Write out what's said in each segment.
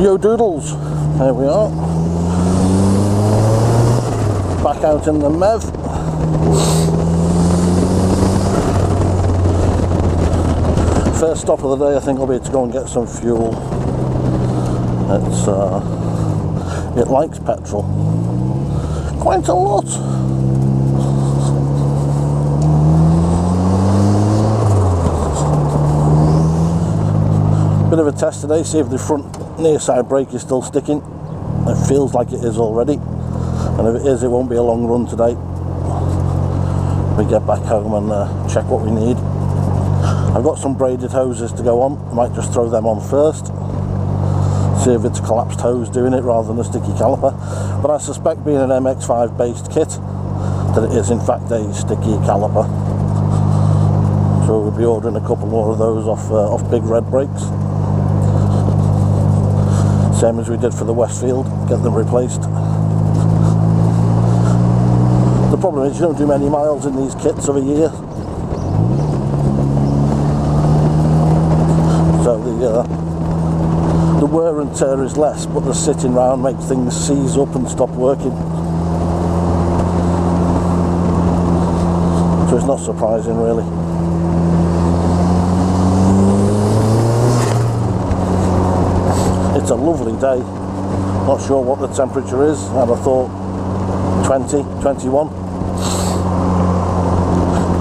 Yo doodles, there we are, back out in the MeV. First stop of the day I think will be to go and get some fuel. It likes petrol quite a lot. Bit of a test today, see if the front near side brake is still sticking. It feels like it is already, and if it is, it won't be a long run today. We get back home and check what we need. I've got some braided hoses to go on. I might just throw them on first, see if it's a collapsed hose doing it rather than a sticky caliper, but I suspect, being an MX5 based kit, that it is in fact a sticky caliper. So we'll be ordering a couple more of those off Big Red Brakes. Same as we did for the Westfield, get them replaced. The problem is you don't do many miles in these kits of a year. So the wear and tear is less, but the sitting round makes things seize up and stop working. So it's not surprising really. It's a lovely day. Not sure what the temperature is. I'd have thought 20, 21.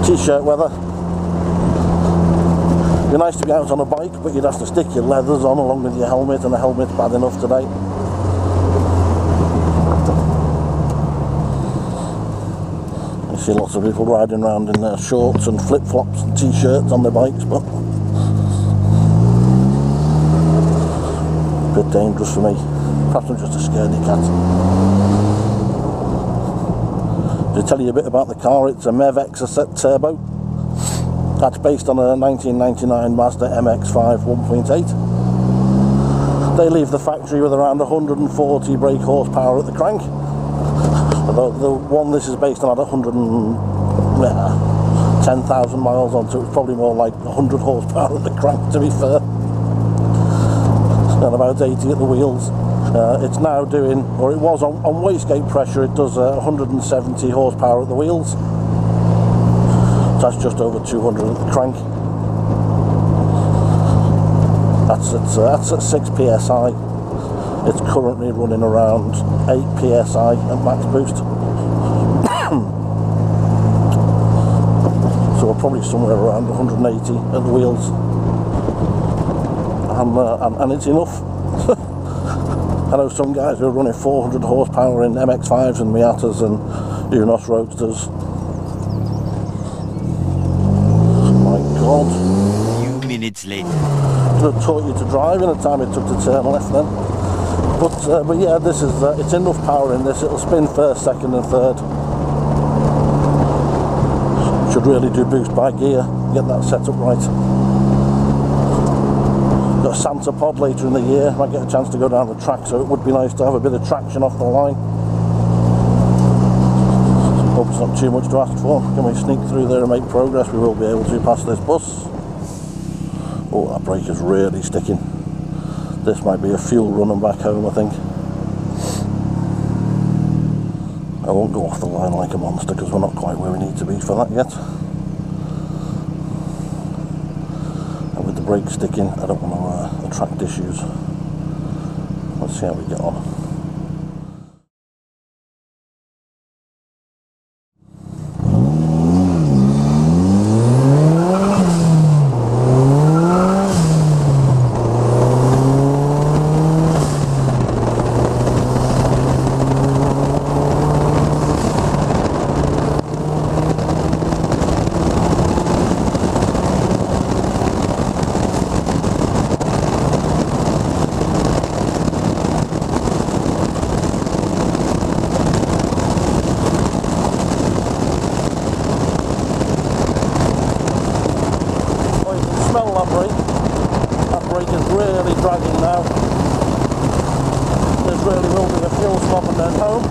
T-shirt weather. It'd be nice to be out on a bike, but you'd have to stick your leathers on along with your helmet, and the helmet's bad enough today. You see lots of people riding around in their shorts and flip-flops and T-shirts on their bikes, but a bit dangerous for me. Perhaps I'm just a scaredy cat. To tell you a bit about the car, it's a MeV Exocet Turbo. That's based on a 1999 Mazda MX-5 1.8. They leave the factory with around 140 brake horsepower at the crank. Although the one this is based on had 110,000 miles on, so it's probably more like 100 horsepower at the crank, to be fair. And about 80 at the wheels. It's now doing, or it was on wastegate pressure, it does 170 horsepower at the wheels. That's just over 200 at the crank. That's at 6 psi. It's currently running around 8 psi at max boost. So we're probably somewhere around 180 at the wheels. And it's enough. I know some guys who are running 400 horsepower in MX-5s and Miatas and Unos Roadsters. My God. A few minutes later. Could have taught you to drive in the time it took to turn left then. But yeah, this is it's enough power in this. It'll spin first, second and third. Should really do boost by gear. Get that set up right. Got a Santa pod later in the year. Might get a chance to go down the track, so it would be nice to have a bit of traction off the line. Hope it's not too much to ask for. Can we sneak through there and make progress? We will be able to past this bus. Oh, that brake is really sticking. This might be a fuel run and back home, I think. I won't go off the line like a monster because we're not quite where we need to be for that yet. And with the brake sticking, I don't want to attract issues. Let's see how we get on. That brake is really dragging now. This really will be a fuel stop and then home.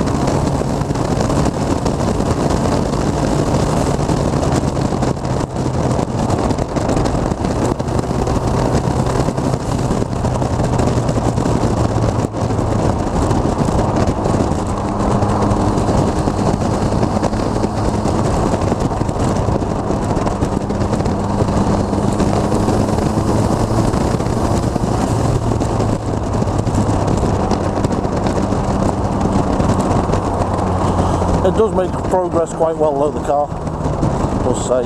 It does make progress quite well though, the car, I must say.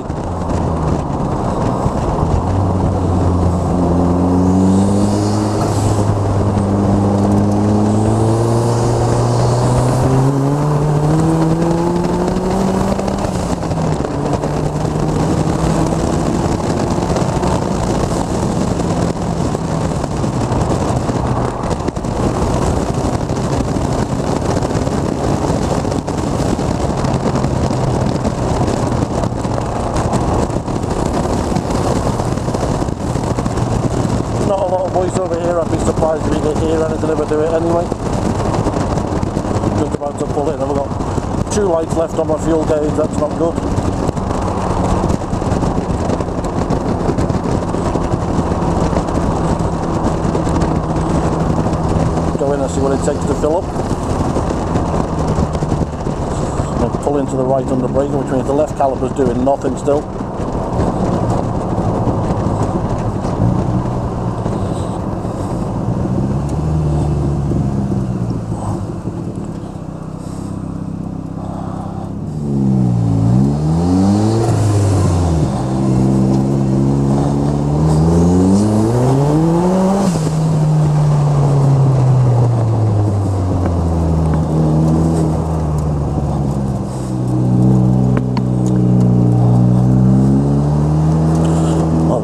Not a lot of voice over here. I'd be surprised if you could hear anything if I do it anyway. Just about to pull in. I've got 2 lights left on my fuel gauge, that's not good. Go in and see what it takes to fill up. And pull into the right under braking, which means the left caliper's doing nothing still.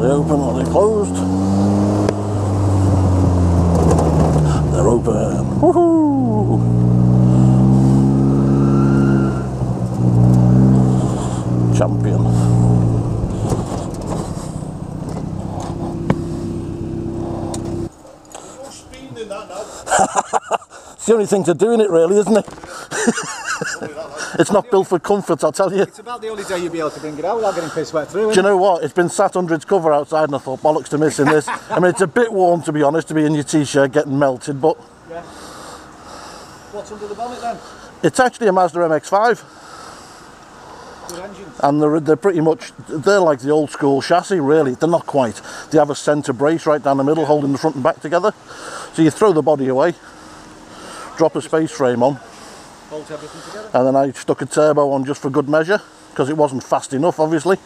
Open, are they closed? They're open. Woohoo! Champion. More speed than that now. It's the only thing to do in it, really, isn't it? It's not built for comfort, I'll tell you. It's about the only day you'll be able to bring it out without getting piss wet through. Do you know what? It's been sat under its cover outside and I thought, bollocks to missing this. I mean, it's a bit warm, to be honest, to be in your t-shirt getting melted, but... Yeah. What's under the bonnet then? It's actually a Mazda MX-5. Good engines. And they're pretty much, they're like the old school chassis, really. They're not quite. They have a centre brace right down the middle, holding the front and back together. So you throw the body away, drop a space frame on, Hold everything together. and then I stuck a turbo on just for good measure, because it wasn't fast enough, obviously.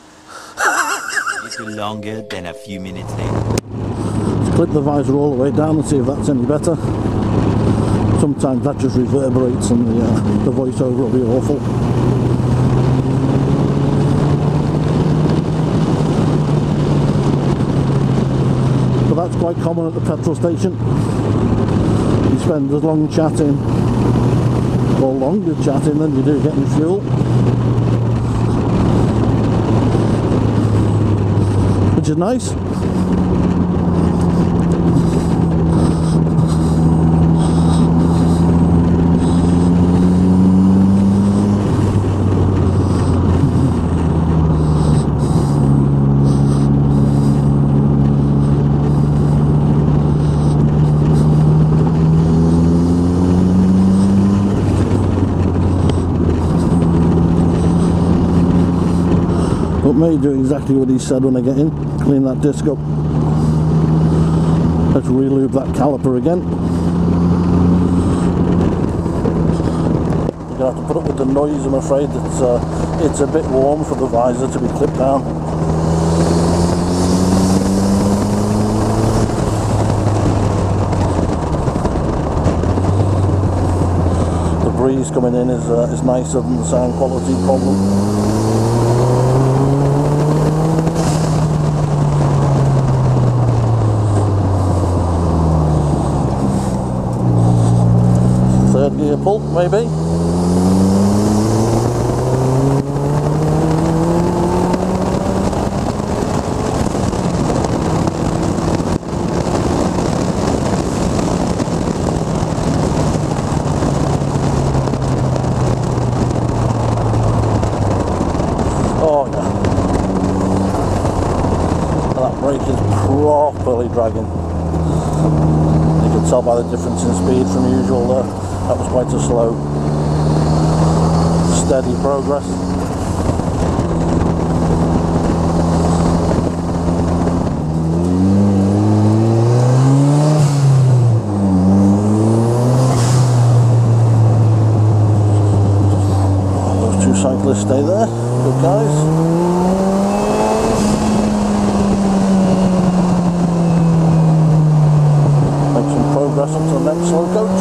A little longer than a few minutes later. Let's clip the visor all the way down and see if that's any better. Sometimes that just reverberates and the voiceover will be awful. But that's quite common at the petrol station. You spend as long chatting, or longer chatting than you do getting fuel. Which is nice. But may do exactly what he said when I get in. Clean that disc up. Let's relube that caliper again. You're going to have to put up with the noise, I'm afraid. It's a bit warm for the visor to be clipped down. The breeze coming in is nicer than the sound quality problem. Third gear pull, maybe. Oh yeah. That brake is properly dragging. You can tell by the difference in speed from usual there. That was quite a slow, steady progress. this stay there. Good guys. Progress up to the next slow coach.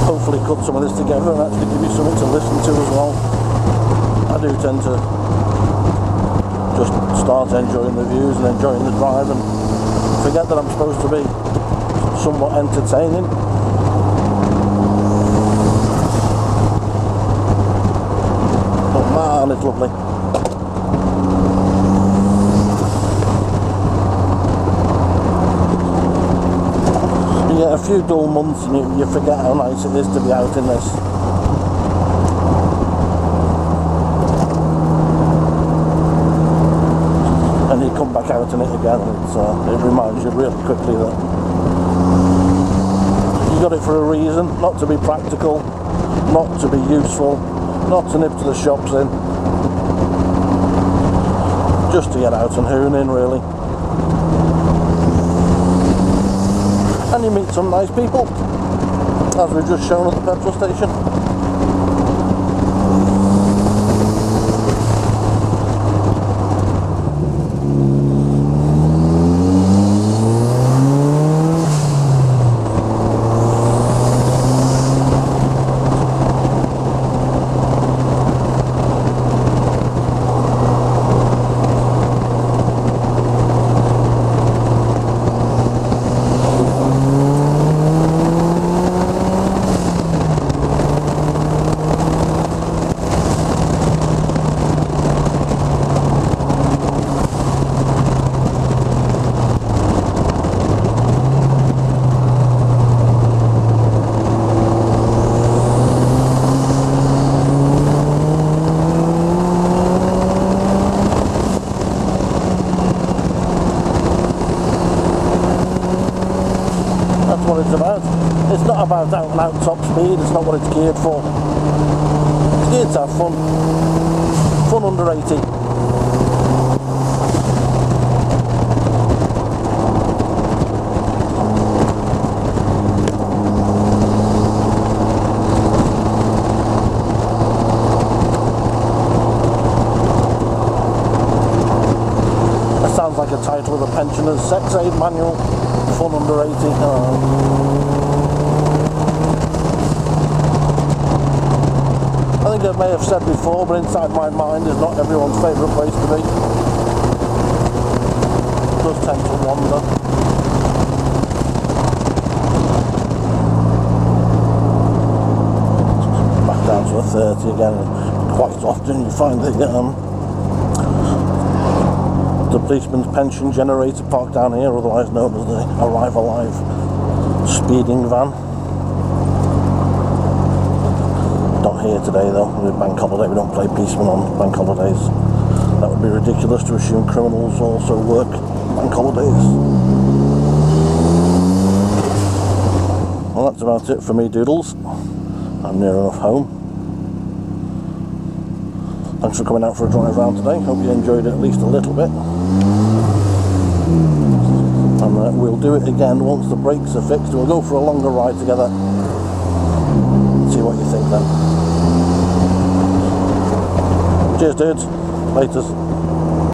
Hopefully cut some of this together and actually give you something to listen to as well. I do tend to just start enjoying the views and enjoying the drive and forget that I'm supposed to be somewhat entertaining. But man, it's lovely. You get a few dull months and you forget how nice it is to be out in this. And you come back out in it again, and it reminds you really quickly that you got it for a reason, not to be practical, not to be useful, not to nip to the shops in, just to get out and hoon in really. And you meet some nice people, as we've just shown at the petrol station. What it's about. It's not about out and out top speed, it's not what it's geared for. It's geared to have fun. Fun under 80. That sounds like a title of a pensioner's sex aid manual. Fun under 80. I think I may have said before, but inside my mind is not everyone's favourite place to be. It does tend to wander. Back down to a 30 again. Quite often you find the policeman's pension generator parked down here, otherwise known as the Arrive Alive speeding van. Not here today though, with bank holiday. We don't play policemen on bank holidays. That would be ridiculous to assume criminals also work bank holidays. Well, that's about it for me, doodles. I'm near enough home. Thanks for coming out for a drive round today. Hope you enjoyed it at least a little bit. And we'll do it again once the brakes are fixed. We'll go for a longer ride together. See what you think then. Cheers dudes. Laters.